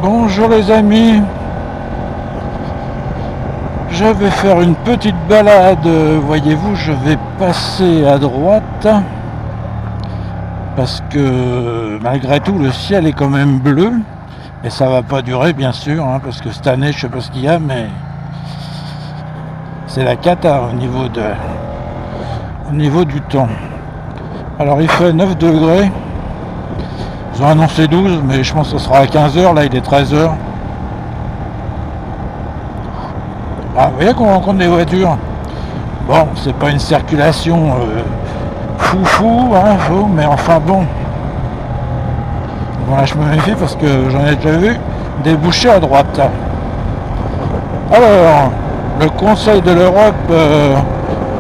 Bonjour les amis, je vais faire une petite balade, voyez-vous, je vais passer à droite parce que malgré tout le ciel est quand même bleu et ça va pas durer bien sûr, hein, parce que cette année je sais pas ce qu'il y a mais c'est la cata au niveau du temps. Alors il fait 9 degrés, ils ont annoncé 12 mais je pense que ce sera à 15h, là il est 13h. Ah, vous voyez qu'on rencontre des voitures. Bon, c'est pas une circulation foufou, hein, mais enfin bon. Bon là je me méfie parce que j'en ai déjà vu des bouchées à droite. Alors, le Conseil de l'Europe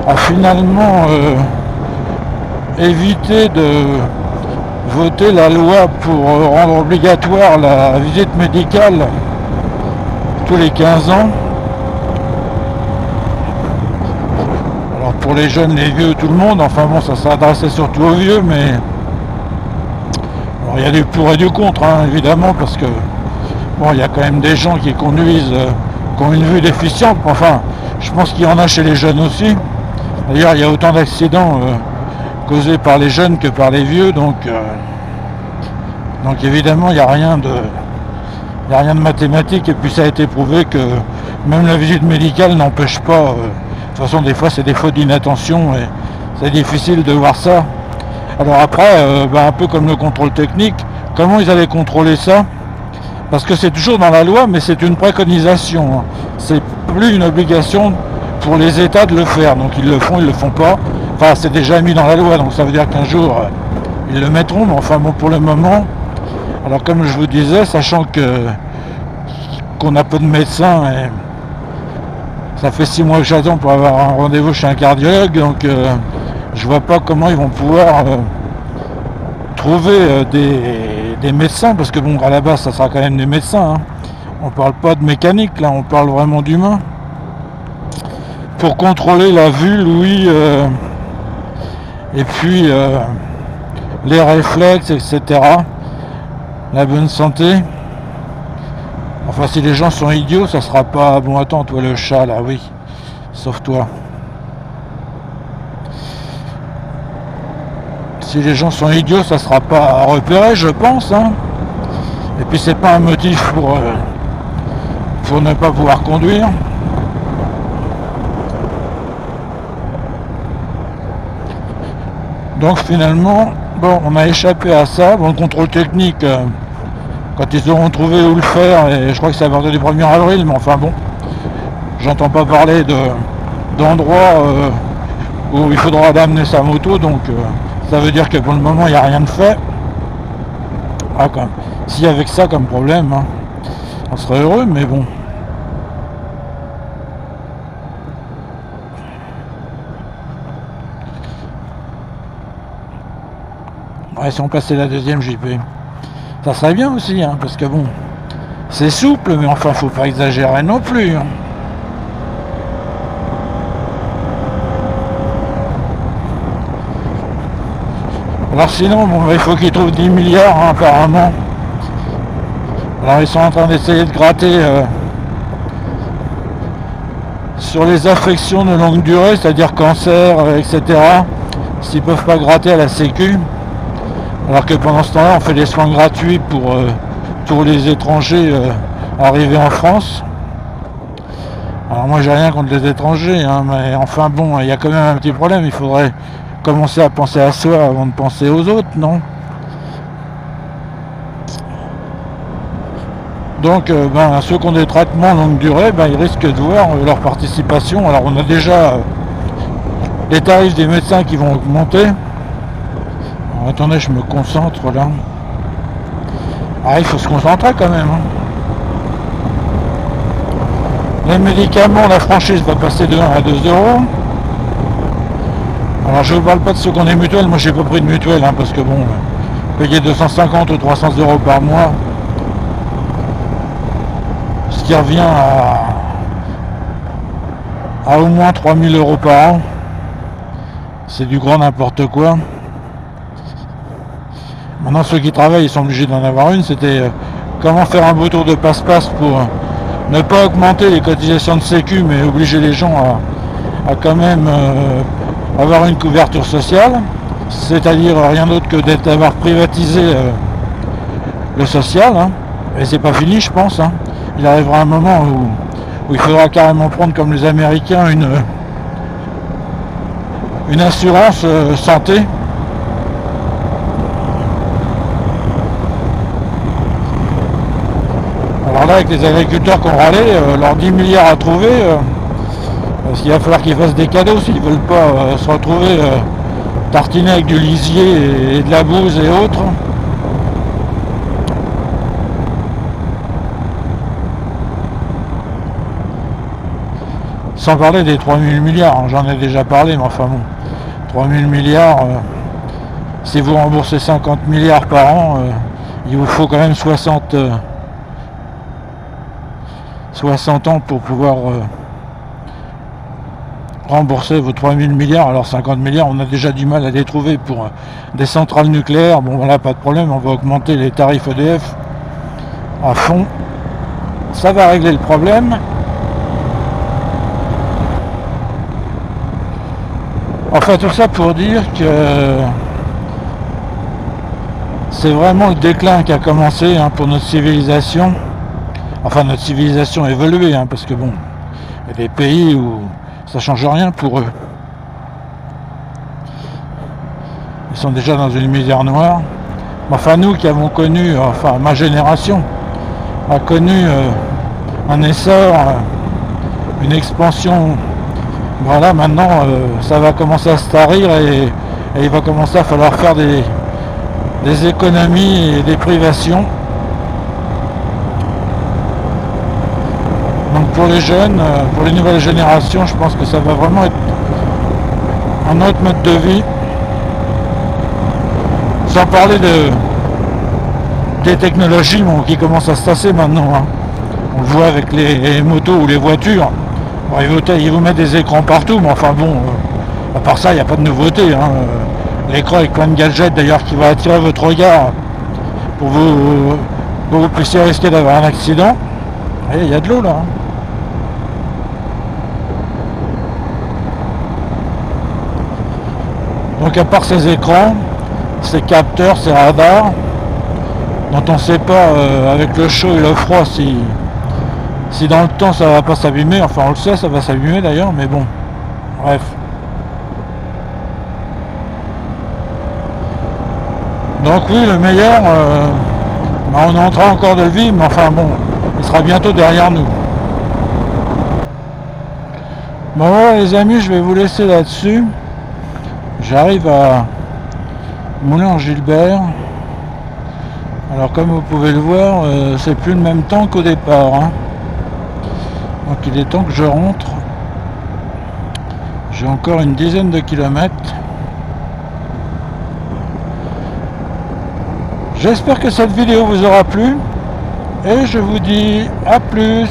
a finalement évité de voter la loi pour rendre obligatoire la visite médicale tous les 15 ans. Alors pour les jeunes, les vieux, tout le monde, enfin bon, ça s'adressait surtout aux vieux, mais alors il y a du pour et du contre, hein, évidemment, parce que bon, il y a quand même des gens qui conduisent, qui ont une vue déficiente, enfin, je pense qu'il y en a chez les jeunes aussi. D'ailleurs, il y a autant d'accidents causés par les jeunes que par les vieux, donc évidemment, il n'y a rien de mathématique, et puis ça a été prouvé que même la visite médicale n'empêche pas. De toute façon, des fois, c'est des fautes d'inattention et c'est difficile de voir ça. Alors après, un peu comme le contrôle technique, comment ils allaient contrôler ça? Parce que c'est toujours dans la loi, mais c'est une préconisation, hein. C'est plus une obligation pour les États de le faire. Donc ils le font, ils le font pas. Enfin, c'est déjà mis dans la loi, donc ça veut dire qu'un jour, ils le mettront. Mais enfin bon, pour le moment, alors comme je vous disais, sachant qu'on a peu de médecins et ça fait 6 mois que j'attends pour avoir un rendez-vous chez un cardiologue, donc je vois pas comment ils vont pouvoir trouver des médecins, parce que bon, à la base, ça sera quand même des médecins, hein. On parle pas de mécanique, là, on parle vraiment d'humain. Pour contrôler la vue, l'ouïe, et puis les réflexes, etc. La bonne santé. Enfin, si les gens sont idiots, ça sera pas... Bon, attends, toi le chat, là, oui. Sauf toi. Si les gens sont idiots, ça sera pas à repérer, je pense, hein. Et puis, c'est pas un motif pour ne pas pouvoir conduire. Donc, finalement, bon, on a échappé à ça. Bon, le contrôle technique... quand ils auront trouvé où le faire, et je crois que c'est à partir du 1er avril, mais enfin bon, j'entends pas parler d'endroits où il faudra amener sa moto, donc ça veut dire que pour le moment il n'y a rien de fait. Ah, quand même. Si avec ça comme problème, hein, on serait heureux, mais bon. Ouais, si on passait la deuxième JP. Ça serait bien aussi, hein, parce que bon, c'est souple, mais enfin, faut pas exagérer non plus, hein. Alors sinon, bon, il faut qu'ils trouvent 10 milliards, hein, apparemment. Alors ils sont en train d'essayer de gratter sur les affections de longue durée, c'est-à-dire cancer, etc. S'ils peuvent pas gratter à la Sécu. Alors que pendant ce temps-là, on fait des soins gratuits pour tous les étrangers arrivés en France. Alors moi, j'ai rien contre les étrangers, hein, mais enfin bon, il y a quand même un petit problème. Il faudrait commencer à penser à soi avant de penser aux autres, non? Donc, ceux qui ont des traitements longue durée, ils risquent de voir leur participation. Alors, on a déjà les tarifs des médecins qui vont augmenter. Attendez, je me concentre là. Ah, il faut se concentrer quand même, hein. Les médicaments, la franchise va passer de 1 à 2 euros. Alors je ne vous parle pas de ceux qu'on est mutuelle, moi j'ai pas pris de mutuelle, hein, parce que bon, payer 250 ou 300 euros par mois, ce qui revient à au moins 3000 euros par an, c'est du grand n'importe quoi. Maintenant ceux qui travaillent ils sont obligés d'en avoir une, c'était comment faire un beau tour de passe-passe pour ne pas augmenter les cotisations de sécu, mais obliger les gens à quand même avoir une couverture sociale, c'est-à-dire rien d'autre que d'avoir privatisé le social, hein. Et c'est pas fini, je pense, hein. Il arrivera un moment où il faudra carrément prendre, comme les Américains, une assurance santé. Alors là, avec les agriculteurs qui ont râlé, leurs 10 milliards à trouver, parce qu'il va falloir qu'ils fassent des cadeaux s'ils veulent pas se retrouver tartinés avec du lisier et de la bouse et autres. Sans parler des 3000 milliards, hein, j'en ai déjà parlé, mais enfin bon, 3000 milliards, si vous remboursez 50 milliards par an, il vous faut quand même 60 ans pour pouvoir rembourser vos 3000 milliards. Alors 50 milliards, on a déjà du mal à les trouver pour des centrales nucléaires. Bon voilà, pas de problème, on va augmenter les tarifs EDF à fond. Ça va régler le problème. Enfin, tout ça pour dire que c'est vraiment le déclin qui a commencé, hein, pour notre civilisation. Enfin, notre civilisation évoluée, hein, parce que bon, il y a des pays où ça change rien pour eux. Ils sont déjà dans une misère noire. Enfin, nous qui avons connu, enfin ma génération a connu un essor, une expansion. Voilà, maintenant ça va commencer à se tarir et il va commencer à falloir faire des économies et des privations. Donc pour les jeunes, pour les nouvelles générations, je pense que ça va vraiment être un autre mode de vie. Sans parler des technologies, bon, qui commencent à se tasser maintenant, hein. On le voit avec les motos ou les voitures. Bon, ils vous mettent des écrans partout, mais enfin bon, à part ça, il n'y a pas de nouveauté, hein. L'écran avec plein de gadgets d'ailleurs qui va attirer votre regard pour que vous puissiez risquer d'avoir un accident. Et il y a de l'eau là, hein. Donc à part ces écrans, ces capteurs, ces radars, dont on ne sait pas avec le chaud et le froid si dans le temps ça va pas s'abîmer, enfin on le sait, ça va s'abîmer d'ailleurs, mais bon, bref. Donc oui, le meilleur, on est en train encore de le vivre, mais enfin bon, il sera bientôt derrière nous. Bon voilà les amis, je vais vous laisser là-dessus. J'arrive à Moulin-Gilbert. Alors comme vous pouvez le voir, c'est plus le même temps qu'au départ, hein. Donc il est temps que je rentre. J'ai encore une dizaine de kilomètres. J'espère que cette vidéo vous aura plu et je vous dis à plus.